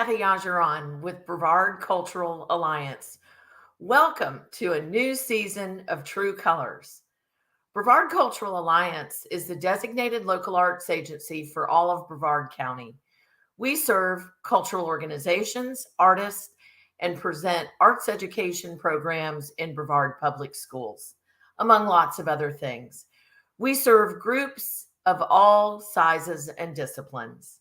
Kathy Yajaran with Brevard Cultural Alliance. Welcome to a new season of True Colors. Brevard Cultural Alliance is the designated local arts agency for all of Brevard County. We serve cultural organizations, artists, and present arts education programs in Brevard Public Schools, among lots of other things. We serve groups of all sizes and disciplines.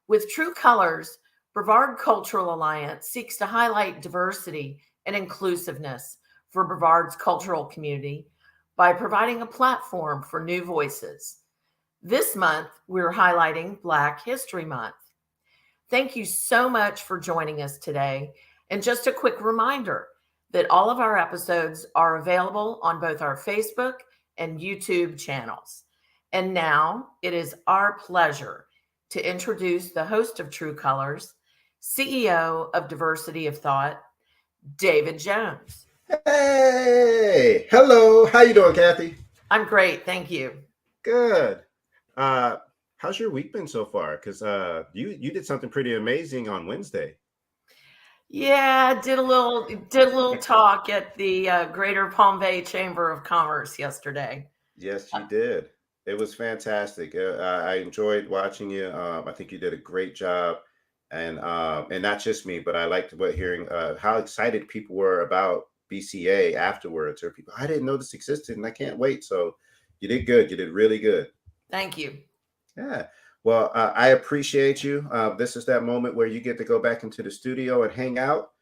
With True Colors, Brevard Cultural Alliance seeks to highlight diversity and inclusiveness for Brevard's cultural community by providing a platform for new voices. This month, we're highlighting Black History Month. Thank you so much for joining us today. And just a quick reminder that all of our episodes are available on both our Facebook and YouTube channels. And now it is our pleasure to introduce the host of True Colors, CEO of Diversity of Thought, David Jones. Hey, hello. How you doing, Kathy? I'm great, thank you. Good. How's your week been so far? Because you did something pretty amazing on Wednesday. Yeah, did a little talk at the Greater Palm Bay Chamber of Commerce yesterday. Yes, you did. It was fantastic. I enjoyed watching you. I think you did a great job, and not just me, but I liked hearing how excited people were about BCA afterwards. Or people, I didn't know this existed, and I can't wait. So you did good. You did really good. Thank you. Yeah. Well, I appreciate you. This is that moment where you get to go back into the studio and hang out,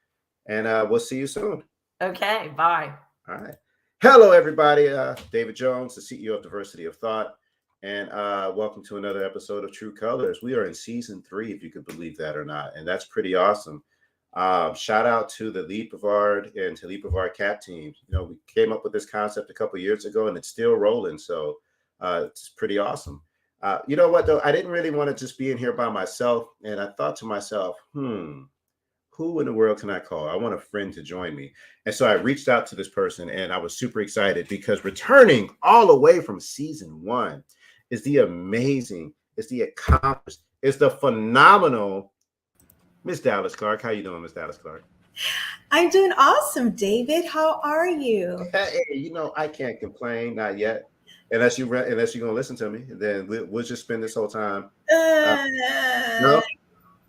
and we'll see you soon. Okay, bye. All right. Hello, everybody. David Jones, the CEO of Diversity of Thought, and welcome to another episode of True Colors. We are in season 3, if you could believe that or not, and that's pretty awesome. Shout out to the Lead Brevard and to Lead Brevard Cat team. You know, we came up with this concept a couple of years ago, and it's still rolling, so it's pretty awesome. You know what, though? I didn't really want to just be in here by myself, and I thought to myself, who in the world can I call? I want a friend to join me. And so I reached out to this person, and I was super excited because returning all the way from season 1 is the amazing, is the accomplished, is the phenomenal Miss Dallas Clark. How you doing, Miss Dallas Clark? I'm doing awesome, David. How are you? Hey, you know, I can't complain, not yet. Unless you're gonna listen to me, then we'll just spend this whole time. No?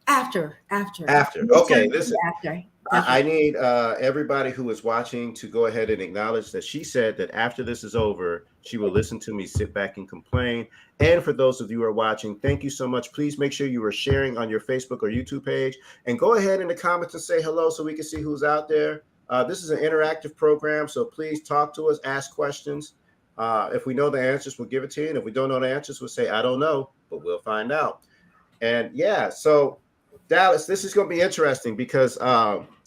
After. Okay, listen. After. I need everybody who is watching to go ahead and acknowledge that she said that after this is over, she will listen to me sit back and complain. And for those of you who are watching, thank you so much. Please make sure you are sharing on your Facebook or YouTube page, and go ahead in the comments and say hello so we can see who's out there. This is an interactive program, so please talk to us, ask questions. If we know the answers, we'll give it to you. And if we don't know the answers, we'll say, I don't know, but we'll find out. And yeah, so Dallas, this is going to be interesting because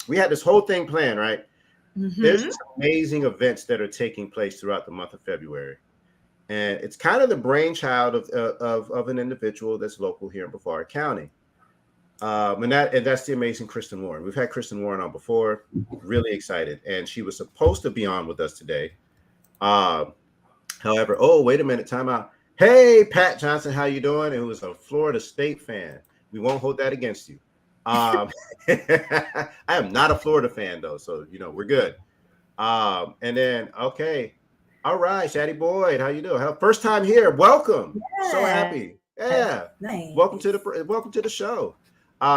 we had this whole thing planned, right? Mm-hmm. There's some amazing events that are taking place throughout the month of February. And it's kind of the brainchild of an individual that's local here in Brevard County. And that's the amazing Kristen Warren. We've had Kristen Warren on before, really excited. And she was supposed to be on with us today. However, wait a minute, time out. Hey, Pat Johnson, how you doing? And who is a Florida State fan. We won't hold that against you. I am not a Florida fan, though, so, you know, we're good. And then, okay. All right, Shaddy Boyd, how you doing? First time here. Welcome. Yeah. So happy. Yeah. Nice. Welcome to the show.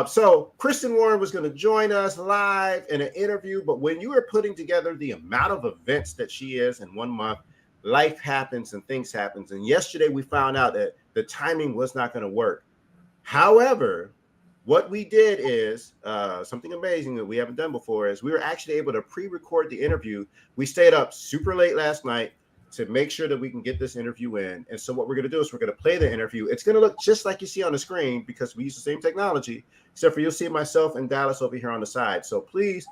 So Kristen Warren was going to join us live in an interview, but when you are putting together the amount of events that she is in 1 month, life happens and things happen. And yesterday we found out that the timing was not going to work. However, what we did is something amazing that we haven't done before is we were actually able to pre-record the interview. We stayed up super late last night to make sure that we can get this interview in. And so what we're going to do is we're going to play the interview. It's going to look just like you see on the screen because we use the same technology, except for you'll see myself and Dallas over here on the side. So please,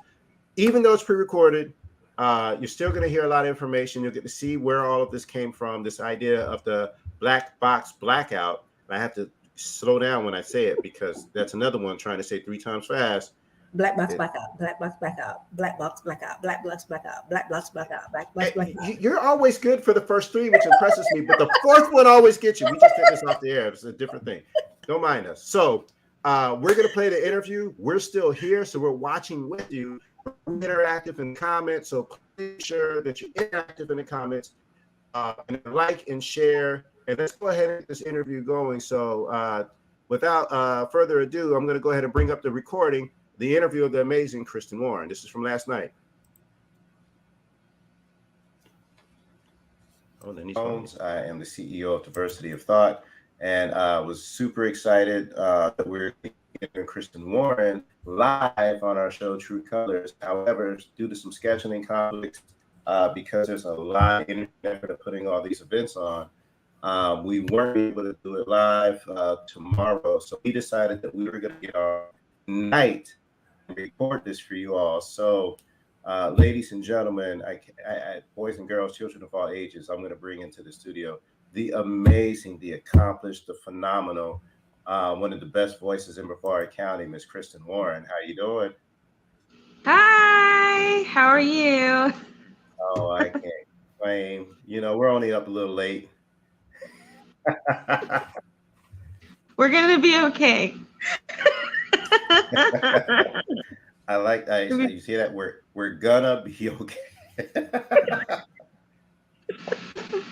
even though it's pre-recorded, you're still going to hear a lot of information. You'll get to see where all of this came from, this idea of the Black Box Blackout. I have to slow down when I say it because that's another one trying to say 3 times fast. Black Box Blackout, Black Box Blackout, Black Box Blackout, Black Box Blackout, Black Box Blackout, Black Box Blackout. You're always good for the first 3, which impresses me, but the 4th one always gets you. We just take this off the air. It's a different thing. Don't mind us. So We're going to play the interview. We're still here, so we're watching with you. We're interactive in the comments, so please make sure that you're interactive in the comments. And like and share. And let's go ahead and get this interview going. So without further ado, I'm going to go ahead and bring up the recording, the interview of the amazing Kristen Warren. This is from last night. I am the CEO of Diversity of Thought, and I was super excited that we're getting Kristen Warren live on our show, True Colors. However, due to some scheduling conflicts, because there's a lot of effort of putting all these events on, we weren't able to do it live tomorrow. So we decided that we were going to get our night and record this for you all. So ladies and gentlemen, I, boys and girls, children of all ages, I'm going to bring into the studio the amazing, the accomplished, the phenomenal, one of the best voices in Brevard County, Miss Kristen Warren. How you doing? Hi, how are you? Oh, I can't complain. You know, we're only up a little late. We're gonna be okay. I like that. You see that? We're gonna be okay.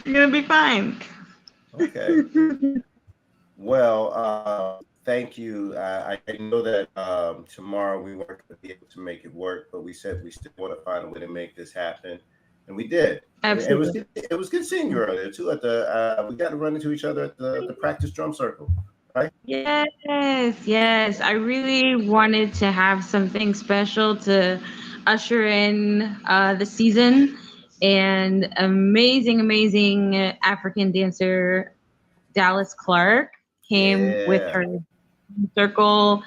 You're gonna be fine. Okay. Well, thank you. I know that tomorrow we weren't going to be able to make it work, but we said we still want to find a way to make this happen, and we did. Absolutely. It was good seeing you earlier too. At the we got to run into each other at the practice drum circle, right? Yes. I really wanted to have something special to usher in the season, and amazing African dancer Dallas Clark came with her circle,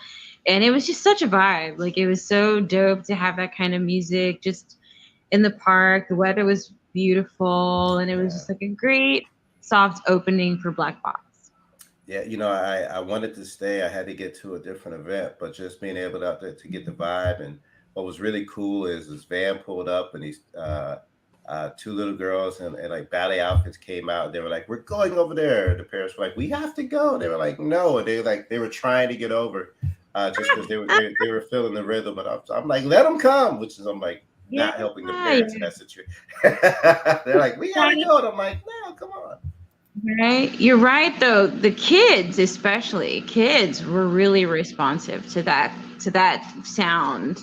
and it was just such a vibe. Like, it was so dope to have that kind of music just in the park. The weather was beautiful, and it was just like a great soft opening for Black Box. Yeah, you know, I wanted to stay. I had to get to a different event, but just being able to get the vibe. And what was really cool is this van pulled up, and these two little girls and like ballet outfits came out. They were like, "We're going over there." The parents were like, "We have to go." They were like, "No." And they were trying to get over just because they were feeling the rhythm. But I'm like, "Let them come," which is, I'm like, not helping the parents in that situation. They're like, "We gotta go." And I'm like, "No, come on." Right. You're right, though. The kids, especially kids, were really responsive to that sound.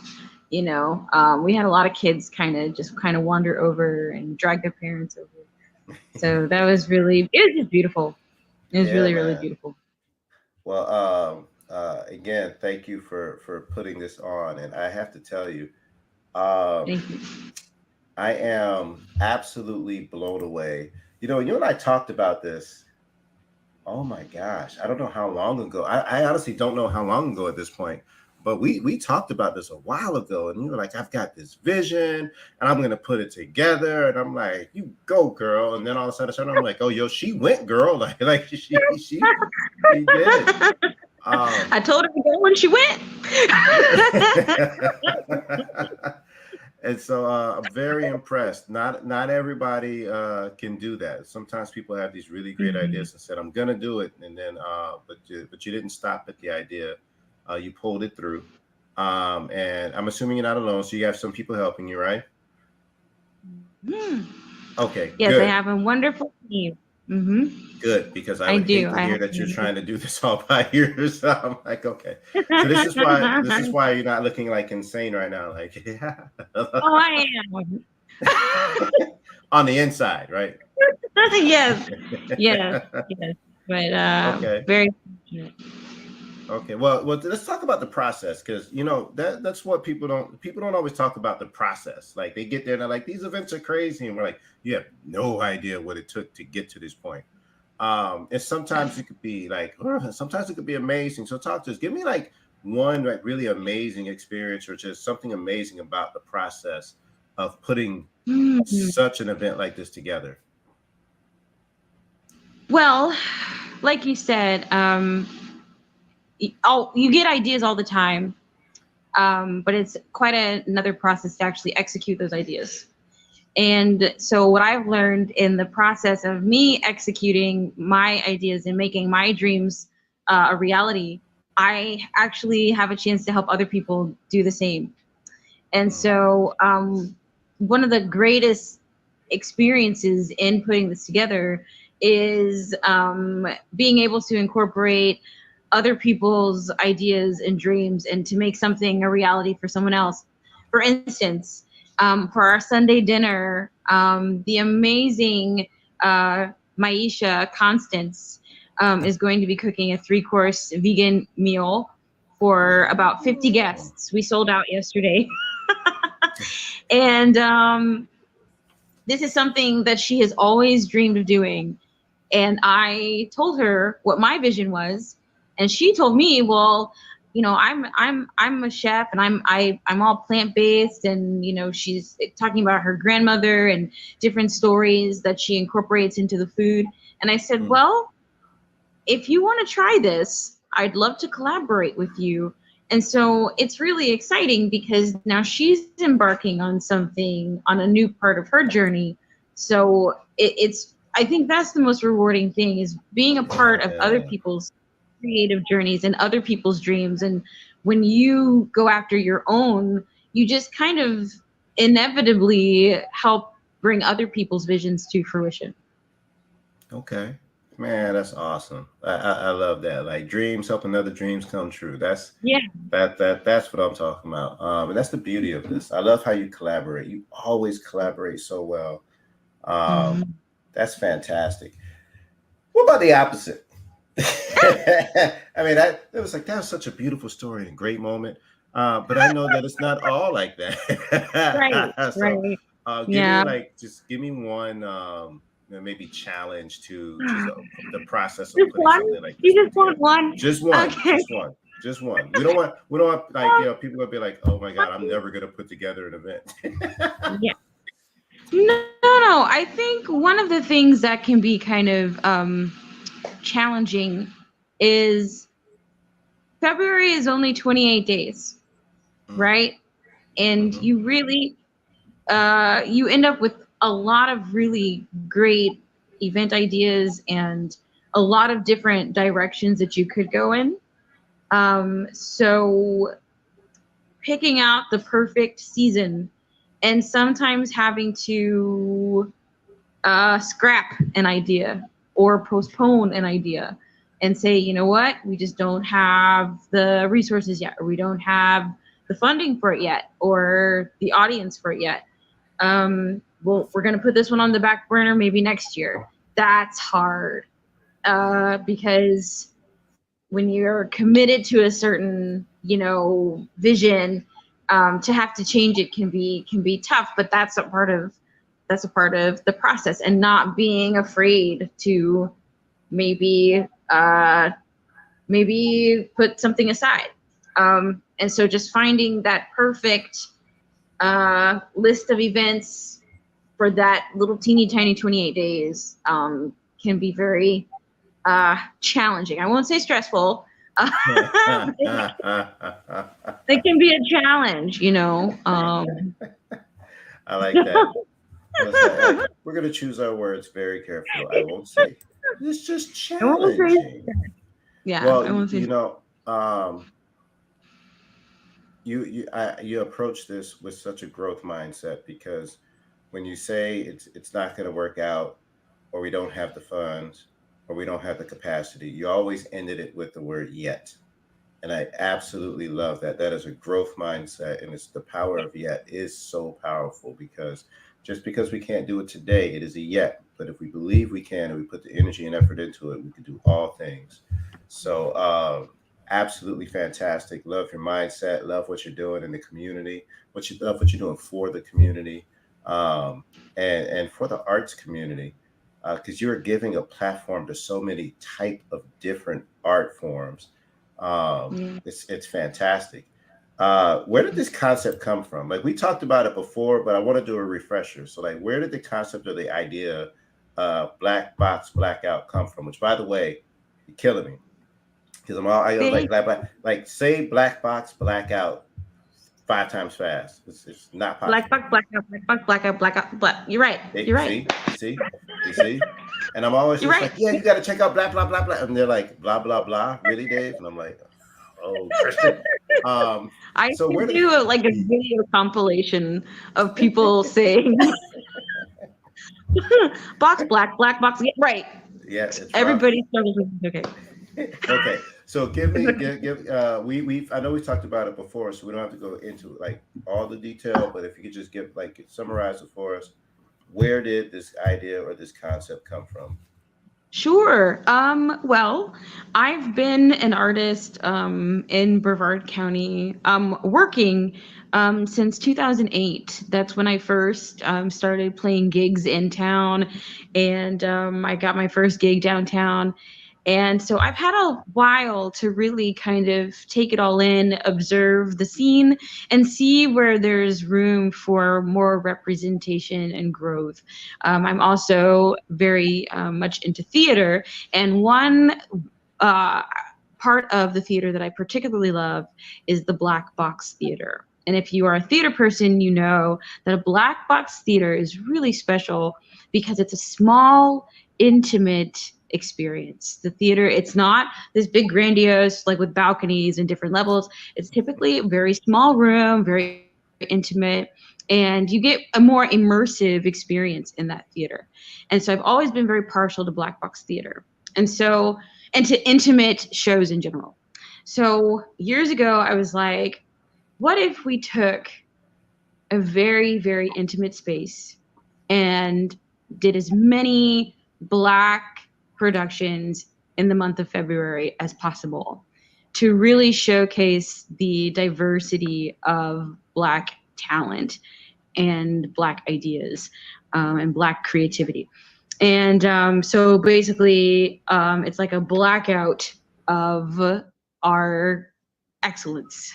You know, we had a lot of kids kind of wander over and drag their parents over. So it was just beautiful. It was really beautiful. Well, again, thank you for putting this on. And I have to tell you, Thank you. I am absolutely blown away. You know, you and I talked about this. Oh my gosh. I don't know how long ago. I honestly don't know how long ago at this point, but we talked about this a while ago, and you were like, "I've got this vision and I'm going to put it together." And I'm like, "You go, girl." And then all of a sudden I'm like, "Oh, yo, she went, girl." Like she did it. I told her to go when she went. And so I'm very impressed. Not everybody can do that. Sometimes people have these really great ideas and said, "I'm gonna do it," and then but you didn't stop at the idea. You pulled it through, and I'm assuming you're not alone. So you have some people helping you, right? Okay. Yes, good. I have a wonderful team. Good, because I would hate to hear that you're trying to do this all by yourself. I'm like, okay. So this is why you're not looking like insane right now. Like, yeah. Oh, I am. On the inside, right? Yes. But okay. Very fortunate. Okay, well, let's talk about the process, because you know that's what people don't always talk about, the process. Like, they get there and they're like, "These events are crazy," and we're like, "You have no idea what it took to get to this point." And sometimes it could be like, sometimes it could be amazing. So talk to us. Give me like one like really amazing experience, or just something amazing about the process of putting such an event like this together. Well, like you said, you get ideas all the time, but it's quite another process to actually execute those ideas. And so what I've learned in the process of me executing my ideas and making my dreams a reality I actually have a chance to help other people do the same. And so one of the greatest experiences in putting this together is being able to incorporate other people's ideas and dreams and to make something a reality for someone else. For instance, for our Sunday dinner, the amazing Maisha Constance is going to be cooking a 3-course vegan meal for about 50 guests. We sold out yesterday. And this is something that she has always dreamed of doing. And I told her what my vision was, and she told me, well, you know, I'm a chef, and I'm all plant-based, and you know, she's talking about her grandmother and different stories that she incorporates into the food. And I said, well, if you want to try this, I'd love to collaborate with you. And so it's really exciting because now she's embarking on something, on a new part of her journey. So it's I think that's the most rewarding thing, is being a part of other people's creative journeys and other people's dreams. And when you go after your own, you just kind of inevitably help bring other people's visions to fruition. Okay. Man, that's awesome. I love that. Like, dreams helping other dreams come true. That's that's what I'm talking about. And that's the beauty of this. I love how you collaborate. You always collaborate so well. That's fantastic. What about the opposite? I mean, that was such a beautiful story and a great moment. But I know that it's not all like that. Right. Give me one maybe challenge to the process of putting something like this. You just want one? Just one. Okay. Just one. We don't want people gonna be like, oh my God, I'm never gonna put together an event. Yeah. No. I think one of the things that can be kind of challenging is February is only 28 days, right? And you really you end up with a lot of really great event ideas and a lot of different directions that you could go in. So picking out the perfect season, and sometimes having to scrap an idea or postpone an idea and say, you know what, we just don't have the resources yet, or we don't have the funding for it yet, or the audience for it yet. Well, we're going to put this one on the back burner maybe next year. That's hard because when you're committed to a certain, vision, to have to change it can be tough. But that's a part of the process, and not being afraid to maybe put something aside. And so just finding that perfect list of events for that little teeny tiny 28 days can be very challenging. I won't say stressful. It can be a challenge, I like that. We're going to choose our words very carefully. I won't say it's just challenging. Yeah. Well, you approach this with such a growth mindset, because when you say it's not going to work out, or we don't have the funds, or we don't have the capacity, you always ended it with the word yet. And I absolutely love that. That is a growth mindset, and it's the power of yet is so powerful, because just because we can't do it today, it is a yet. But if we believe we can, and we put the energy and effort into it, we can do all things. So absolutely fantastic. Love your mindset. Love what you're doing in the community. Love what you're doing for the community, and for the arts community, because you're giving a platform to so many type of different art forms. It's fantastic. Where did this concept come from? Like, we talked about it before, but I want to do a refresher. So, like, where did the concept or the idea Black Box Blackout come from? Which, by the way, you're killing me, because like say Black Box Blackout 5 times fast. It's not possible. Black Box Blackout, Black Box Blackout, Blackout. You're right. You're right. You see? And I'm always just like, yeah, you got to check out blah, blah, blah, blah. And they're like, blah, blah, blah. Really, Dave? And I'm like, Oh, Kristen. I So where could did do like a video compilation of people saying black box. Yeah, right. yeah, it's rough. Everybody struggles with it. Okay. Okay, so give I know we talked about it before, so we don't have to go into like all the detail, but if you could just give like summarize it for us, where did this idea or this concept come from? Sure. Well, I've been an artist in Brevard County, working since 2008. That's when I first started playing gigs in town, and I got my first gig downtown. And so I've had a while to really kind of take it all in, observe the scene, and see where there's room for more representation and growth. I'm also very much into theater, and one uh, part of the theater that I particularly love is the Black Box Theater. And if you are a theater person, you know that a Black Box Theater is really special because it's a small, intimate experience. The theater, it's not this big grandiose, like with balconies and different levels. It's typically a very small room, very intimate, and you get a more immersive experience in that theater. And so I've always been very partial to Black Box Theater. And so, and to intimate shows in general. So years ago, I was like, what if we took a very, very intimate space and did as many Black productions in the month of February as possible to really showcase the diversity of Black talent and Black ideas and Black creativity. And so basically, it's like a blackout of our excellence.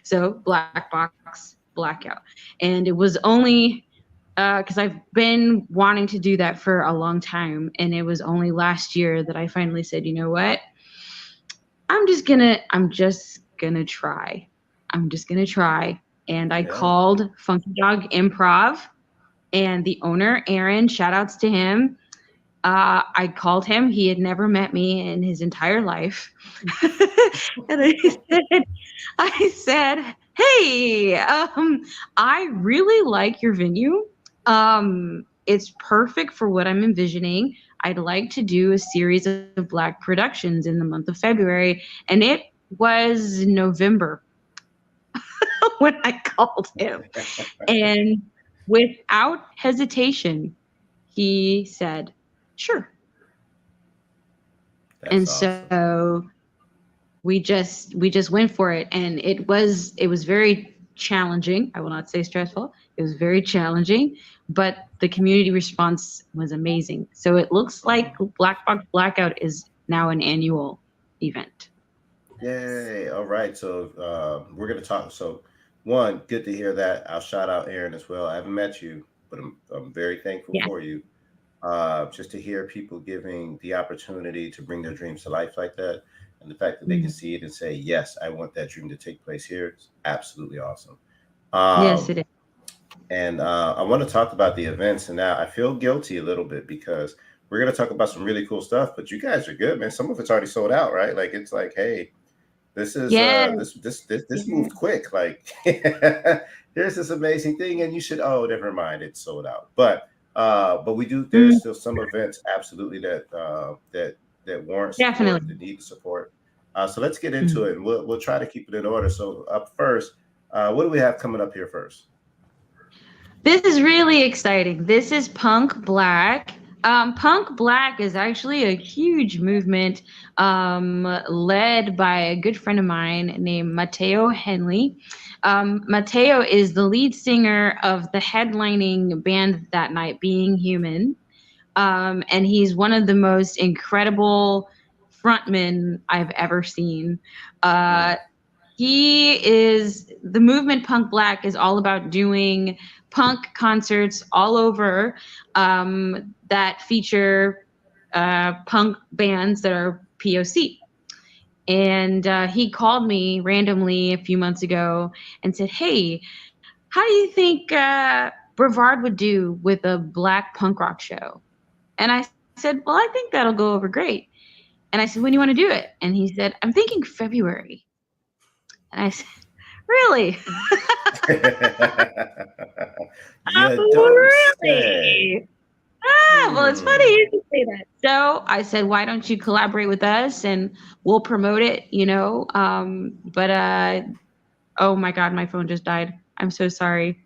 So Black Box Blackout. And it was only because I've been wanting to do that for a long time. And it was only last year that I finally said, you know what? I'm just gonna try. I'm just gonna try. And I called Funky Dog Improv, and the owner, Aaron, shout outs to him. I called him. He had never met me in his entire life. And I said, hey, I really like your venue. It's perfect for what I'm envisioning. I'd like to do a series of Black productions in the month of February. And it was November when I called him. And without hesitation, he said, sure. That's awesome. So we just went for it, and it was very challenging. I will not say stressful. It was very challenging, but the community response was amazing. So it looks like Black Box Blackout is now an annual event. Yay! All right, so we're gonna talk. So, one, good to hear that. I'll shout out Aaron as well. I haven't met you, but I'm very thankful Yeah. for you. Just to hear people giving the opportunity to bring their dreams to life like that, and the fact that they can see it and say, "Yes, I want that dream to take place here," is absolutely awesome. Yes, it is. And I want to talk about the events, and now I feel guilty a little bit because we're going to talk about some really cool stuff. But you guys are good, man. Some of it's already sold out, right? Like it's like, hey, this is Yes. this moved quick. Like here's this amazing thing, and you should. Oh, never mind, it's sold out. But we do. There's still some events, absolutely that warrant support, Definitely. that need support. So let's get into it, and we'll try to keep it in order. So up first, what do we have coming up here first? This is really exciting. This is Punk Black. Punk Black is actually a huge movement led by a good friend of mine named Mateo Henley. Mateo is the lead singer of the headlining band that night, Being Human. And he's one of the most incredible frontmen I've ever seen. The movement Punk Black is all about doing punk concerts all over that feature punk bands that are POC. And he called me randomly a few months ago and said, hey, how do you think Brevard would do with a Black punk rock show? And I said, well, I think that'll go over great. And I said, when do you want to do it? And he said, I'm thinking February. And I said, really? You don't say. Really? Well, it's funny you should say that. So I said, why don't you collaborate with us and we'll promote it, oh my God, my phone just died. I'm so sorry.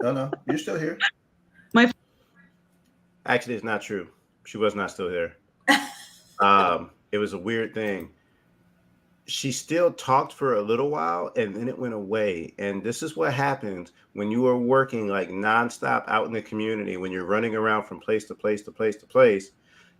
No, you're still here. My Actually, it's not true. She was not still here. It was a weird thing. She still talked for a little while and then it went away. And this is what happens when you are working like nonstop out in the community, when you're running around from place to place to place to place,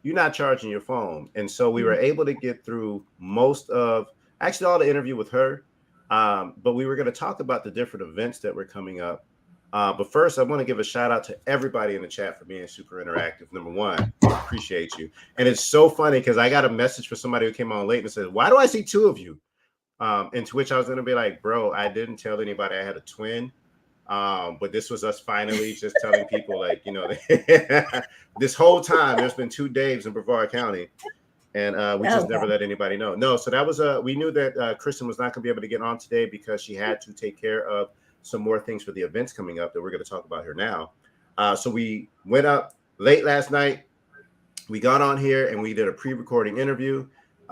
you're not charging your phone. And so we were able to get through most of actually all the interview with her. But we were going to talk about the different events that were coming up. But first, I want to give a shout out to everybody in the chat for being super interactive. Number one, appreciate you. And it's so funny because I got a message for somebody who came on late and said, why do I see two of you? And to which I was going to be like, bro, I didn't tell anybody I had a twin. But this was us finally just telling people like, this whole time there's been two Daves in Brevard County. And we just never let anybody know. No, so that was we knew that Kristin was not going to be able to get on today because she had to take care of some more things for the events coming up that we're going to talk about here now. So we went up late last night. We got on here and we did a pre-recording interview.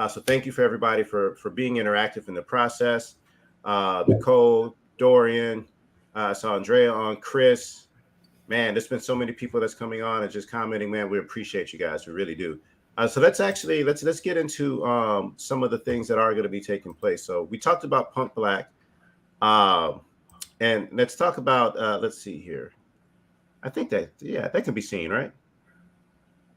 So thank you for everybody for being interactive in the process. Nicole, Dorian, I saw Andrea on, Chris. Man, there's been so many people that's coming on and just commenting. Man, we appreciate you guys. We really do. So let's get into some of the things that are going to be taking place. So we talked about Punk Black. And let's talk about, let's see here. I think that can be seen, right?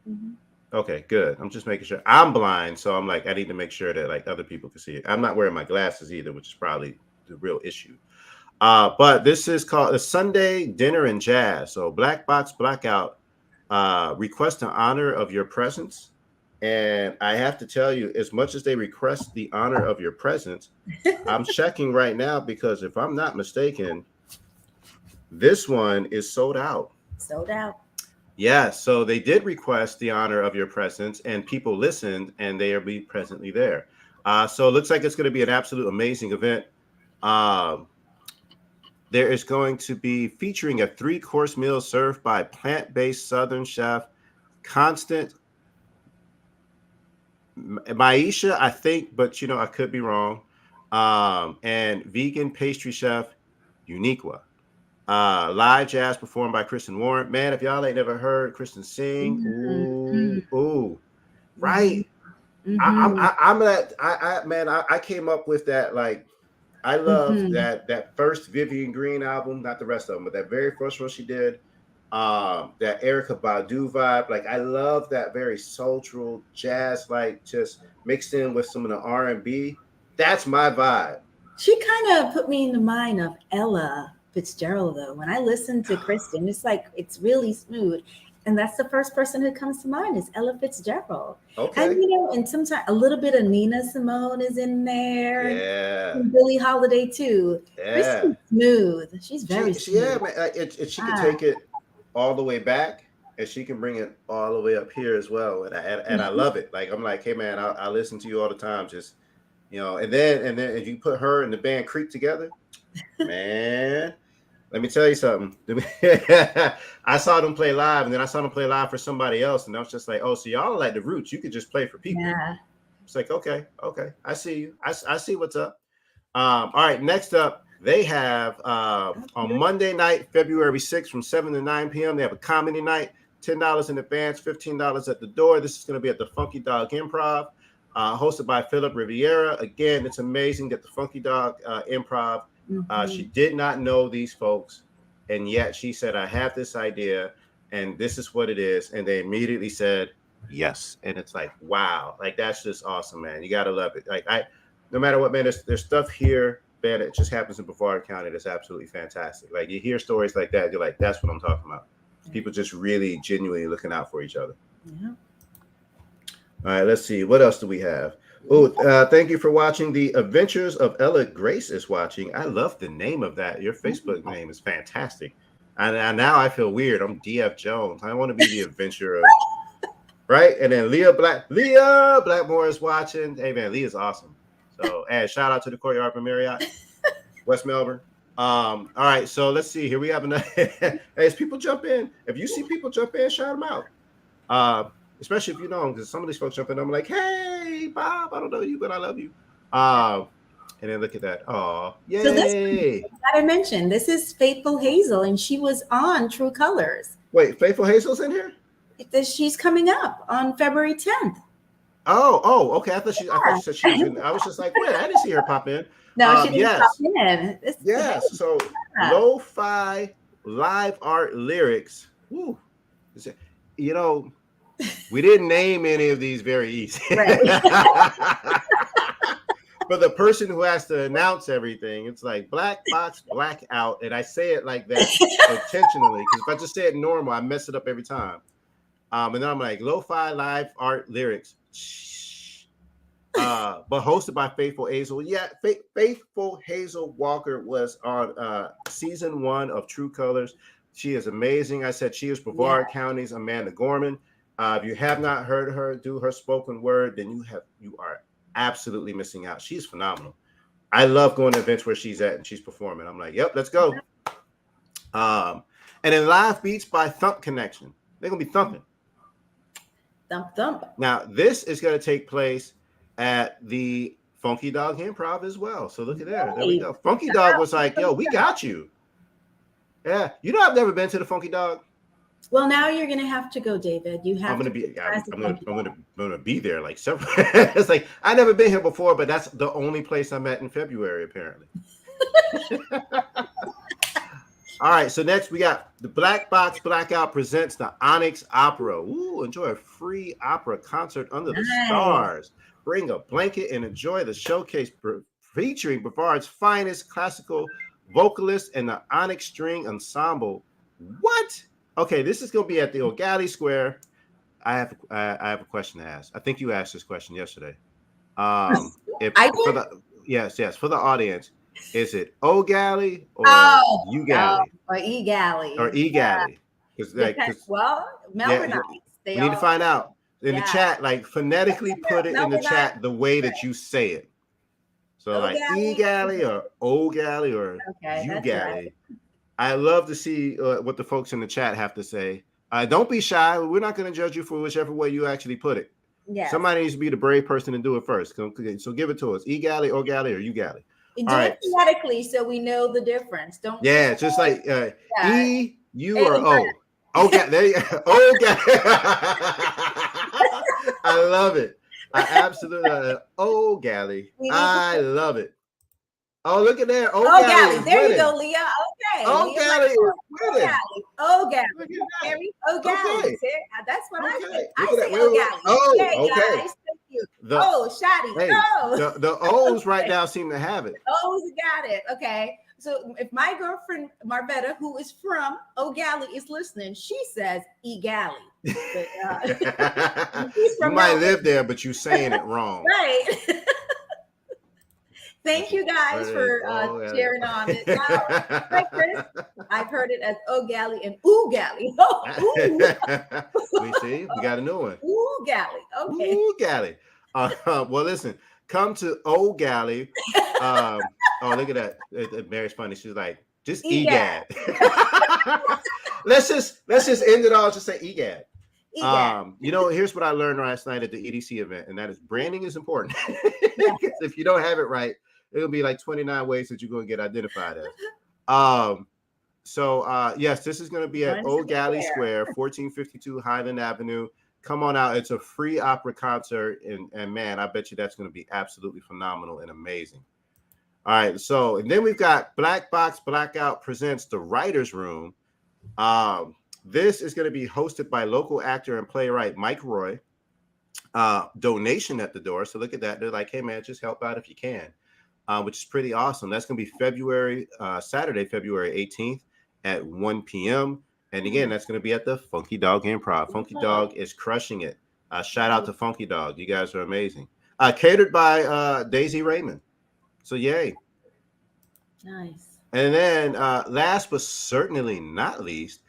Mm-hmm. Okay, good. I'm just making sure. I'm blind, so I'm like, I need to make sure that like other people can see it. I'm not wearing my glasses either, which is probably the real issue. But this is called a Sunday Dinner and Jazz. So Black Box Blackout, request an honor of your presence. And I have to tell you, as much as they request the honor of your presence, I'm checking right now because if I'm not mistaken, this one is sold out. Sold out. Yeah, so they did request the honor of your presence and people listened and they are be presently there. So it looks like it's going to be an absolute amazing event. There is going to be featuring a 3-course meal served by plant-based Southern chef Constant Maisha, I think, but I could be wrong. And vegan pastry chef Uniqua. Live jazz performed by Kristen Warren. Man, if y'all ain't never heard Kristin sing, ooh, right. I came up with that. Like, I love that first Vivian Green album, not the rest of them, but that very first one she did. That Erykah Badu vibe, like I love that very soulful jazz, like just mixed in with some of the R&B. That's my vibe. She kind of put me in the mind of Ella Fitzgerald, though. When I listen to Kristin, it's like it's really smooth, and that's the first person who comes to mind is Ella Fitzgerald. Okay, and and sometimes a little bit of Nina Simone is in there. Yeah, and Billie Holiday too. Yeah, Kristin's smooth. She's very smooth. Yeah, man, she can take it all the way back and she can bring it all the way up here as well, and I love it. Like I'm like, hey man, I listen to you all the time, just and then if you put her and the band Creep together, man, let me tell you something. I saw them play live, and then I saw them play live for somebody else, and I was just like, oh, so y'all are like the Roots, you could just play for people. Yeah, it's like okay, I see you, I see what's up. All right, next up, they have on Monday night, February 6th from 7 to 9 p.m. They have a comedy night, $10 in advance, $15 at the door. This is going to be at the Funky Dog Improv, hosted by Philip Riviera. Again, it's amazing that the Funky Dog Improv, she did not know these folks, and yet she said, I have this idea, and this is what it is. And they immediately said, yes. And it's like, wow, like that's just awesome, man. You got to love it. Like no matter what, man, there's stuff here, man, it just happens in Brevard County that's absolutely fantastic. Like you hear stories like that, you're like, that's what I'm talking about. People just really genuinely looking out for each other. Yeah. All right, let's see. What else do we have? Oh, thank you for watching. The Adventures of Ella Grace is watching. I love the name of that. Your Facebook name is fantastic. And now I feel weird. I'm DF Jones. I want to be the adventure of, right? And then Leah Blackmore is watching. Hey, man, Leah's awesome. So, and shout out to the Courtyard from Marriott, West Melbourne. All right, so let's see. Here we have another. Hey, as people jump in, if you see people jump in, shout them out. Especially if you know them, because some of these folks jump in, I'm like, hey, Bob, I don't know you, but I love you. And then look at that. Oh, yay. So this, I mentioned, this is Faithful Hazel, and she was on True Colors. Wait, Faithful Hazel's in here? She's coming up on February 10th. Oh, okay. I thought she said she was in. I was just like, wait, I didn't see her pop in. No, she didn't pop in. Yes. So lo-fi live art lyrics. Woo. You know, we didn't name any of these very easy. Right. For the person who has to announce everything, it's like Black Box Blackout, and I say it like that intentionally, because if I just say it normal, I mess it up every time. And then I'm like, lo-fi live art lyrics, but hosted by Faithful Hazel. Yeah, Faithful Hazel Walker was on season 1 of True Colors. She is amazing. I said she is Brevard County's Amanda Gorman. If you have not heard her do her spoken word, then you are absolutely missing out. She's phenomenal. I love going to events where she's at and she's performing. I'm like, yep, let's go. And then live beats by Thump Connection. They're gonna be thumping. Thump. Now this is gonna take place at the Funky Dog Improv as well. So look at there. There we go. Funky Dog was like, yo, we got you. Yeah, you know, I've never been to the Funky Dog. Well, now you're gonna have to go, David. You have. I'm gonna be there like several. It's like I've never been here before, but that's the only place I'm at in February, apparently. All right, so next we got the Black Box Blackout presents the Onyx Opera. Ooh, enjoy a free opera concert under the stars. Bring a blanket and enjoy the showcase featuring Brevard's finest classical vocalists and the Onyx String Ensemble. What? Okay, this is going to be at the O'Galley Square. I have a question to ask. I think you asked this question yesterday. Yes, for the audience, is it O'Galley or U-Galley? Or E-Galley. Or E-Galley. Melbourne Nights. We need to find out in the chat, like phonetically put it in the chat the way that you say it. So like E-Galley or O-Galley or U-Galley. I love to see what the folks in the chat have to say. Don't be shy. We're not going to judge you for whichever way you actually put it. Yeah. Somebody needs to be the brave person to do it first. So give it to us. E-Galley, O-Galley, or U-Galley. Do it phonetically so we know the difference. It's just like E, U, or O. O-Galley. There you go. O-Galley. I love it. I absolutely love it. O-Galley. I love it. Oh, look at there. O'Galley. There you go, Leah. Okay. O'Galley. O'Galley. O'Galley. That's what I say. I say O'Galley. Oh, okay. Guys, thank you. Shotty. Hey, the O's right now seem to have it. O's got it. Okay. So if my girlfriend, Marvetta, who is from O'Galley, is listening, she says E-Galley. But, you might live there, but you're saying it wrong. Right. Thank you guys for sharing on it. Right, Chris? I've heard it as O'Galley and Ooh-Galley. We see, we got a new one. Ooh-Galley. Okay. Ooh-Galley. Well, listen, come to O'Galley. Look at that. Mary's funny. She's like, just EGAD. let's just end it all. Just say EGAD. Here's what I learned last night at the EDC event, and that is branding is important. If you don't have it right, it'll be like 29 ways that you're going to get identified as. Yes, this is going to be at O'Galley Square, 1452 Highland Avenue. Come on out. It's a free opera concert, and man, I bet you that's going to be absolutely phenomenal and amazing. All right, and then we've got Black Box Blackout presents The Writer's Room. This is going to be hosted by local actor and playwright Mike Roy. Donation at the door. So look at that. They're like, hey, man, just help out if you can, which is pretty awesome. That's going to be Saturday, February 18th at 1 p.m. And again, that's going to be at the Funky Dog Improv. Funky Dog is crushing it. Shout out to Funky Dog. You guys are amazing. Catered by Daisy Raymond. So yay. Nice. And then last but certainly not least,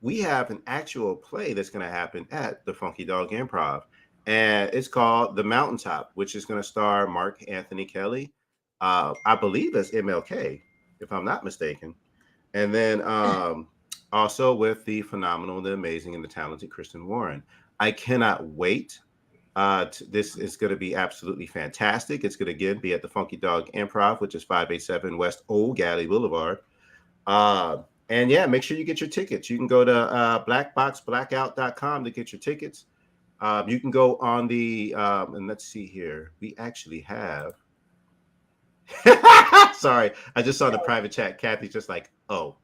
we have an actual play that's going to happen at the Funky Dog Improv. and it's called The Mountaintop, which is going to star Mark Anthony Kelly, I believe as MLK, if I'm not mistaken. And then also with the phenomenal, the amazing, and the talented Kristen Warren. I cannot wait. This is going to be absolutely fantastic. It's going to again be at the Funky Dog Improv, which is 587 West Old Galley Boulevard. And yeah, make sure you get your tickets. You can go to blackboxblackout.com to get your tickets. You can go on the and let's see here. We actually have. Sorry, I just saw the private chat. Kathy's just like, oh.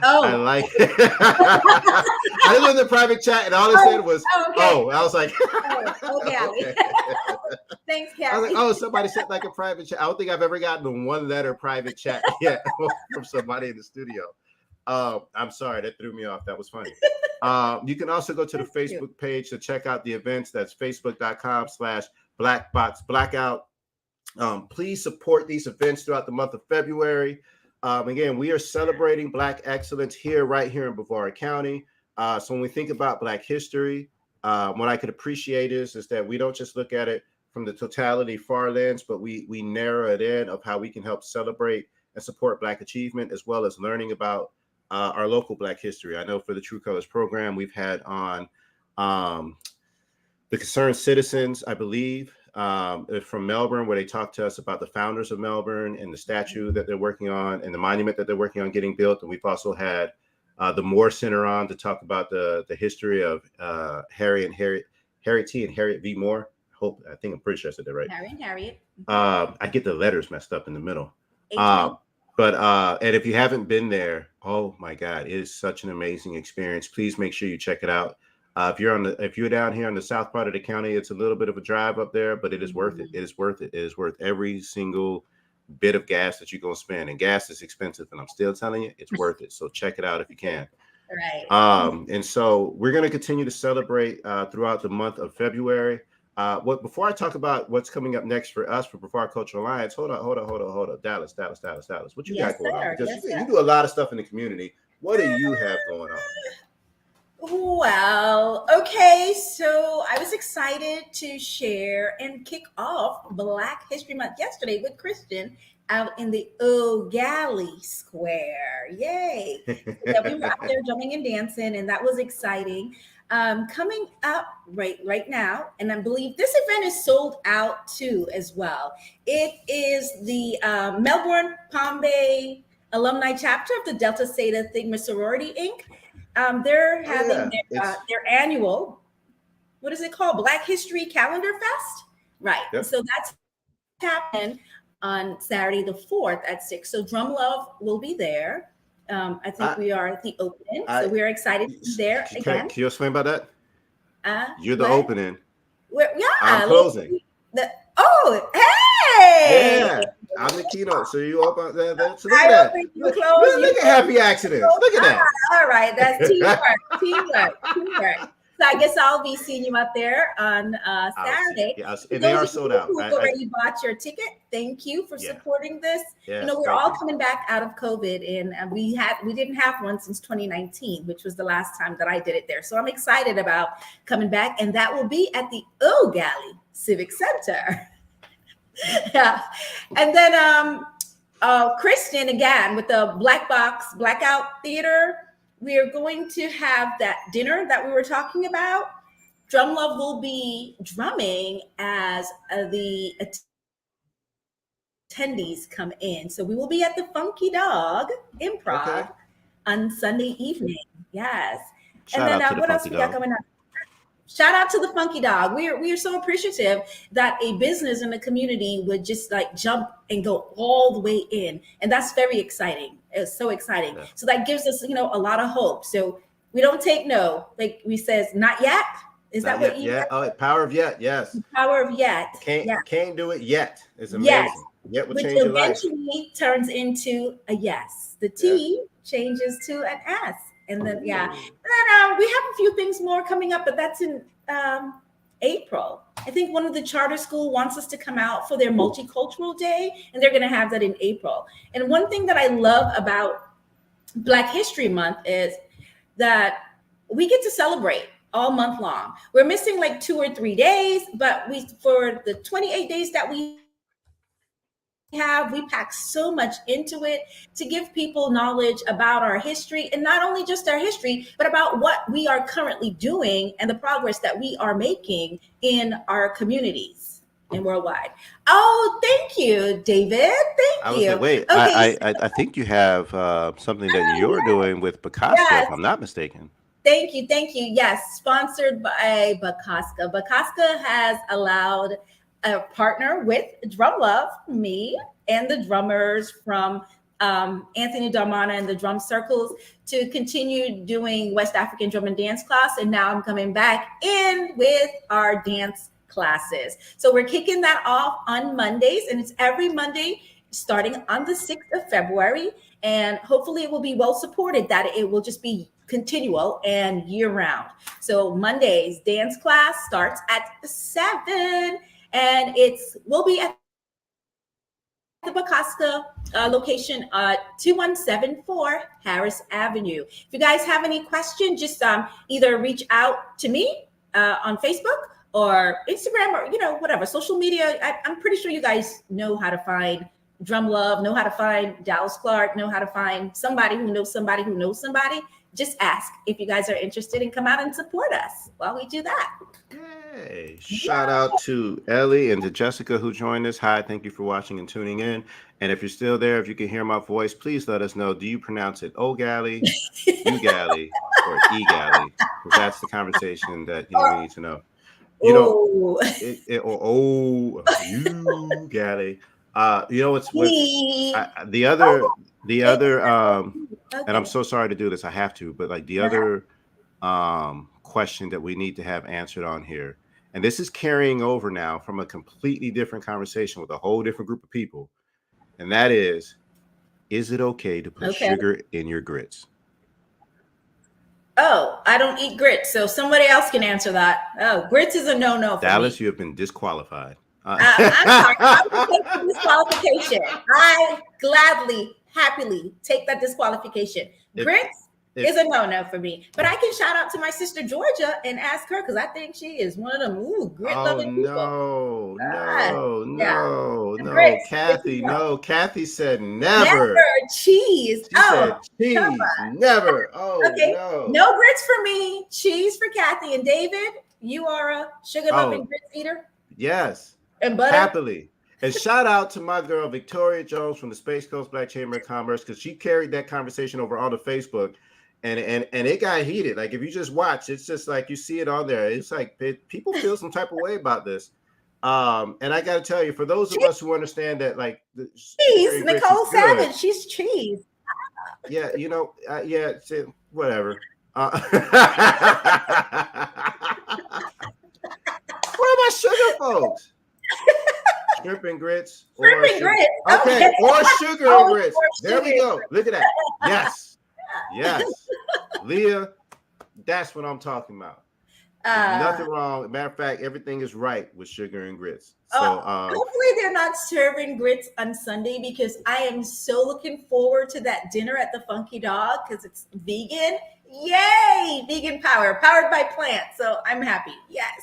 Oh, I like it. I was in the private chat and all it said was, okay. oh. I was like, okay. Okay. Thanks, I was Kathy. like, oh, somebody sent like a private chat. I don't think I've ever gotten a one-letter private chat yet from somebody in the studio. I'm sorry, that threw me off. That was funny. You can also go to the Facebook page to check out the events. That's facebook.com/Black Box Blackout. Please support these events throughout the month of February. Again, we are celebrating Black excellence right here in Brevard County. So when we think about Black history, what I could appreciate is that we don't just look at it from the totality far lens, but we narrow it in of how we can help celebrate and support Black achievement, as well as learning about our local Black history. I know for the True Colors program, we've had on the Concerned Citizens, I believe, from Melbourne, where they talked to us about the founders of Melbourne and the statue that they're working on and the monument that they're working on getting built. And we've also had the Moore Center on to talk about the history of Harriet T. and Harriet V. Moore. I think I'm pretty sure I said that right. Harry and Harriet. I get the letters messed up in the middle. And if you haven't been there, oh my God, it is such an amazing experience. Please make sure you check it out. If you're down here on the south part of the county, it's a little bit of a drive up there, but it is worth it. It is worth it. It is worth every single bit of gas that you're gonna spend. And gas is expensive, and I'm still telling you, it's worth it. So check it out if you can. Right. And so we're gonna continue to celebrate throughout the month of February. Before I talk about what's coming up next for us for Brevard Cultural Alliance, hold on. Dallas. What you got going on? Because you do a lot of stuff in the community. What do you have going on? Well, okay, so I was excited to share and kick off Black History Month yesterday with Kristin out in the O'Galley Square. Yay. Yeah, we were out there jumping and dancing, and that was exciting. Coming up right now, and I believe this event is sold out too as well. It is the Melbourne Palm Bay alumni chapter of the Delta Theta Sigma Sorority Inc. They're having their annual, what is it called? Black History Calendar Fest. Right. Yep. So that's happening on Saturday the 4th at 6. So Drum Love will be there. I think we are at the opening. So we're excited to be there again. Can you explain about that? You're the opening. I'm closing. Hey! Yeah, I'm the keynote. So you open that. So look at that. Look at happy accidents. Look at that. All right, that's teamwork. So I guess I'll be seeing you out there on Saturday. And they are sold out. Who've already bought your ticket, thank you for supporting this. Yes, we're all coming back out of COVID, and we didn't have one since 2019, which was the last time that I did it there. So I'm excited about coming back, and that will be at the O'Galley Civic Center. Yeah, and then Kristin again with the Black Box Blackout Theater. We are going to have that dinner that we were talking about. Drum Love will be drumming as the attendees come in. So we will be at the Funky Dog Improv on Sunday evening. Yes. Shout and out then to what the else Funky we got Dog. coming up? Shout out to the Funky Dog. We are so appreciative that a business in the community would just like jump and go all the way in. And that's very exciting. It's so exciting. Yeah. So that gives us, a lot of hope. So we don't take no. Like we says, not yet. Is not that yet, what you? Yeah. Oh, power of yet. Yes. Power of yet. Can't do it yet. It's amazing. Yes. Yet will which change your life. eventually turns into a yes. The T changes to an S. And then, we have a few things more coming up, but that's in April. I think one of the charter school wants us to come out for their multicultural day, and they're going to have that in April. And one thing that I love about Black History Month is that we get to celebrate all month long. We're missing like 2 or 3 days, but for the 28 days that we pack so much into it to give people knowledge about our history, and not only just our history, but about what we are currently doing and the progress that we are making in our communities and worldwide. Oh, thank you, David. I Thank was you. like, wait, Okay, I think you have something that you're yes, doing with Picasso, if yes. I'm not mistaken. Thank you. Thank you. Yes, sponsored by Bakaska. Bakaska has allowed a partner with Drum Love, me, and the drummers from Anthony Darmana and the Drum Circles to continue doing West African drum and dance class. And now I'm coming back in with our dance classes. So we're kicking that off on Mondays, and it's every Monday starting on the 6th of February. And hopefully it will be well supported, that it will just be continual and year round. So Mondays dance class starts at 7, and we'll be at the Bacasta location 2174 Harris Avenue. If you guys have any questions, just either reach out to me on Facebook or Instagram, or whatever social media. I'm pretty sure you guys know how to find Drum Love, know how to find Dallas Clark, know how to find somebody who knows somebody who knows somebody. Just ask if you guys are interested and come out and support us while we do that. Hey, shout out to Ellie and to Jessica who joined us. Hi, thank you for watching and tuning in. And if you're still there, if you can hear my voice, please let us know. Do you pronounce it O-Galley, U-Galley, or E-Galley? Because that's the conversation that we need to know. U-Galley. What's the other and I'm so sorry to do this, I have to, but like the other question that we need to have answered on here, and this is carrying over now from a completely different conversation with a whole different group of people, and that is it okay to put sugar in your grits? Oh, I don't eat grits, so somebody else can answer that. Oh, grits is a no-no for Dallas, me. you have been disqualified. I'm sorry. I will take the disqualification. I gladly, happily take that disqualification. Grits is a no-no for me. But I can shout out to my sister Georgia and ask her, because I think she is one of them grit-loving people. No, Kathy, no. Kathy said never. Cheese. She said cheese, never. Oh, okay. No grits for me. Cheese for Kathy. And David, you are a sugar-loving grits eater? Yes. And butter? Happily. And shout out to my girl Victoria Jones from the Space Coast Black Chamber of Commerce, because she carried that conversation over on the Facebook, and it got heated. Like if you just watch, it's just like you see it on there. It's like people feel some type of way about this. And I got to tell you, for those of us who understand that, like cheese, Nicole Savage, she's cheese. Yeah, whatever. What about sugar, folks? Shrimp and grits. Shrimp and grits. Okay. Or sugar and grits. There we go. Look at that. Yes. Leah, that's what I'm talking about. Nothing wrong. Matter of fact, everything is right with sugar and grits. So hopefully they're not serving grits on Sunday, because I am so looking forward to that dinner at the Funky Dog, because it's vegan. Yay! Vegan powered by plants. So I'm happy. Yes.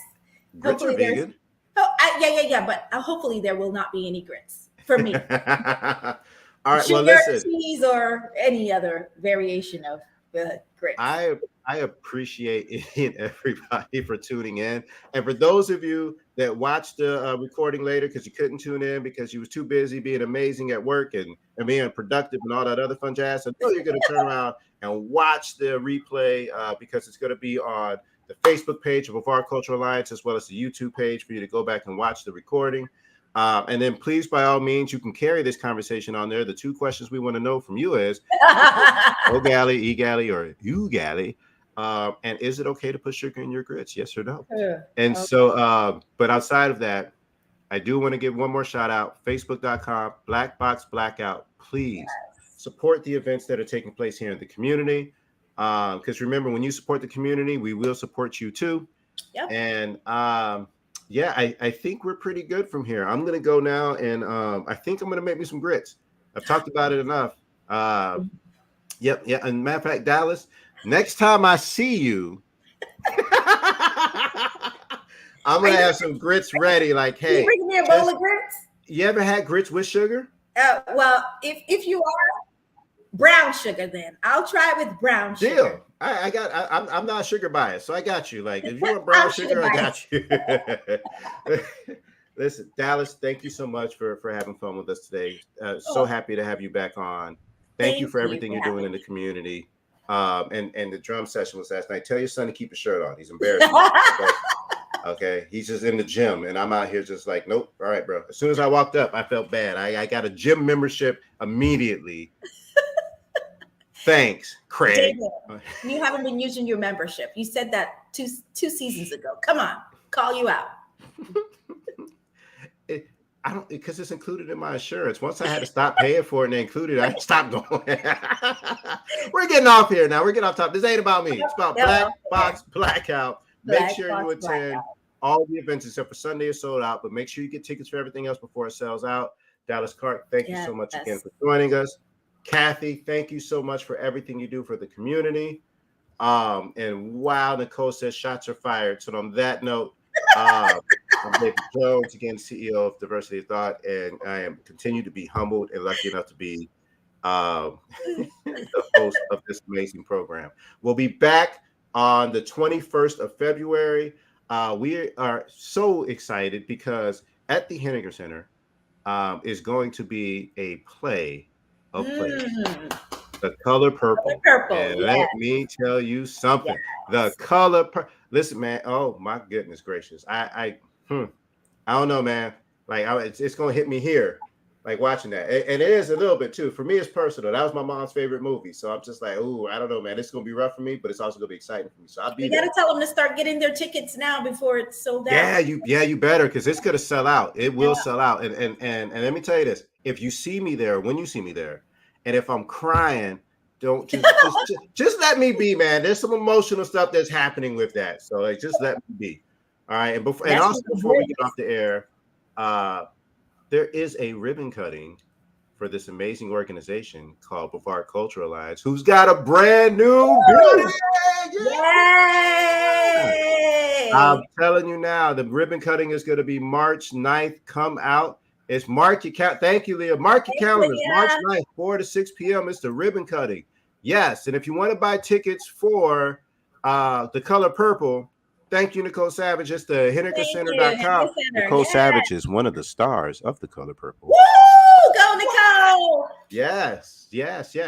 Grits are vegan. Yeah. But hopefully there will not be any grits for me. All right. Sugar, well, listen. Cheese, or any other variation of the grits. I appreciate everybody for tuning in, and for those of you that watched the recording later because you couldn't tune in because you was too busy being amazing at work and being productive and all that other fun jazz, I know you're going to turn around and watch the replay because it's going to be on the Facebook page of Brevard Cultural Alliance, as well as the YouTube page for you to go back and watch the recording. And then please, by all means, you can carry this conversation on there. The two questions we want to know from you is, O-Galley, E-Galley, or U-Galley? And is it okay to put sugar in your grits? Yes or no? So, but outside of that, I do want to give one more shout out, Facebook.com, Black Box Blackout. Please support the events that are taking place here in the community. Because remember, when you support the community, we will support you too. Yep. And I think we're pretty good from here. I'm gonna go now, and I think I'm gonna make me some grits. I've talked about it enough. Yep. And matter of fact, Dallas, next time I see you, I'm gonna have some grits ready. Like, Are you hey, bringing me a bowl of grits? you ever had grits with sugar? Well, if you are brown sugar, then I'll try it with brown sugar. Deal. I'm not sugar biased, so I got you. Like, if you want brown sugar, I got you. Listen, Dallas, thank you so much for having fun with us today. So happy to have you back on. Thank you for everything you're doing in the community. And the drum session was last night. Tell your son to keep his shirt on. He's embarrassing. Okay, he's just in the gym, and I'm out here just like, nope. All right, bro. As soon as I walked up, I felt bad. I got a gym membership immediately. Thanks, Craig. David, you haven't been using your membership. You said that two seasons ago. Come on, call you out. I don't, because it's included in my insurance. Once I had to stop paying for it and they included, I stopped going. We're getting off here now. We're getting off top. This ain't about me. It's about Black Box Blackout. Make sure you attend. All the events except for Sunday are sold out, but make sure you get tickets for everything else before it sells out. Dallas Clark, thank you so much again for joining us. Kathy, thank you so much for everything you do for the community. And wow, Nicole says shots are fired. So on that note, I'm David Jones, again, CEO of Diversity of Thought, and I am continue to be humbled and lucky enough to be the host of this amazing program. We'll be back on the 21st of February. We are so excited because at the Henniger Center is going to be a play of plays. The Color Purple. And let me tell you something. The Color Purple. Listen, man. Oh my goodness gracious. I don't know, man. Like it's gonna hit me here, like watching that. And it is a little bit too. For me, it's personal. That was my mom's favorite movie. So I'm just like, ooh, I don't know, man. It's gonna be rough for me, but it's also gonna be exciting for me. So I'll be. You gotta tell them to start getting their tickets now before it's sold out. Yeah, you better, because it's gonna sell out. It will sell out. And let me tell you this: if you see me there, when you see me there, and if I'm crying, don't just let me be, man. There's some emotional stuff that's happening with that. So like, just let me be. All right. And also before we get off the air, there is a ribbon cutting for this amazing organization called Brevard Cultural Alliance, who's got a brand new building. Yay! I'm telling you now, the ribbon cutting is going to be March 9th. Come out. It's mark your count. Thank you, Leah. Mark your calendars. March 9th, 4 to 6 p.m. It's the ribbon cutting. Yes. And if you want to buy tickets for the Color Purple, thank you, Nicole Savage. It's the HennigerCenter.com. Nicole Savage is one of the stars of the Color Purple. Woo! Go, Nicole! Yes.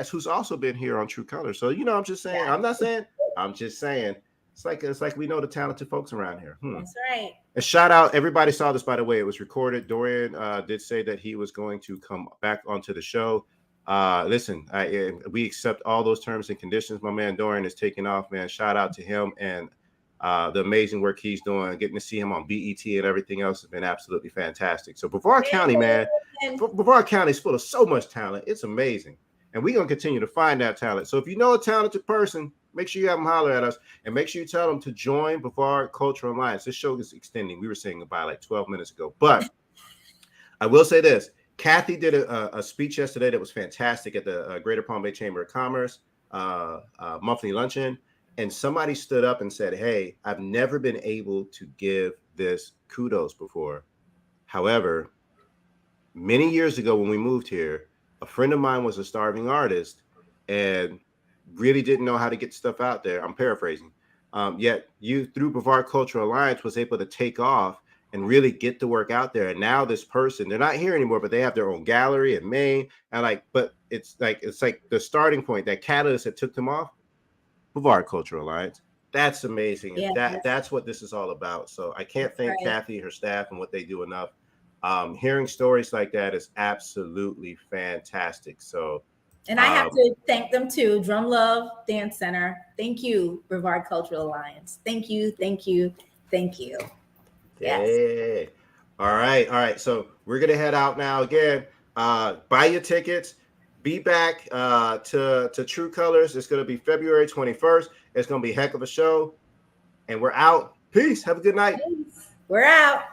Who's also been here on True Colors. So, I'm just saying. I'm not saying. I'm just saying. It's like we know the talented folks around here. That's right. A shout out. Everybody saw this, by the way. It was recorded. Dorian did say that he was going to come back onto the show. Listen, we accept all those terms and conditions. My man Dorian is taking off, man. Shout out to him and the amazing work he's doing. Getting to see him on BET and everything else has been absolutely fantastic. So Brevard County, man, Brevard County is full of so much talent. It's amazing. And we're going to continue to find that talent. So if you know a talented person, make sure you have them holler at us, and make sure you tell them to join Brevard Cultural Alliance. This show is extending. We were saying goodbye like 12 minutes ago. But I will say this. Kathy did a speech yesterday that was fantastic at the Greater Palm Bay Chamber of Commerce monthly luncheon. And somebody stood up and said, hey, I've never been able to give this kudos before. However, many years ago when we moved here, a friend of mine was a starving artist and really didn't know how to get stuff out there. I'm paraphrasing. Yet you, through Brevard Cultural Alliance, was able to take off and really get the work out there. And now this person, they're not here anymore, but they have their own gallery in Maine. And but it's like the starting point, that catalyst that took them off. Brevard Cultural Alliance. That's amazing. Yeah, that's what this is all about. So I can't thank Kathy, her staff, and what they do enough. Hearing stories like that is absolutely fantastic. So, and I have to thank them too. Drum Love Dance Center. Thank you, Brevard Cultural Alliance. Thank you. Yes. All right. So we're gonna head out now. Again, buy your tickets. Be back to True Colors. It's going to be February 21st. It's going to be a heck of a show. And we're out. Peace. Have a good night. We're out.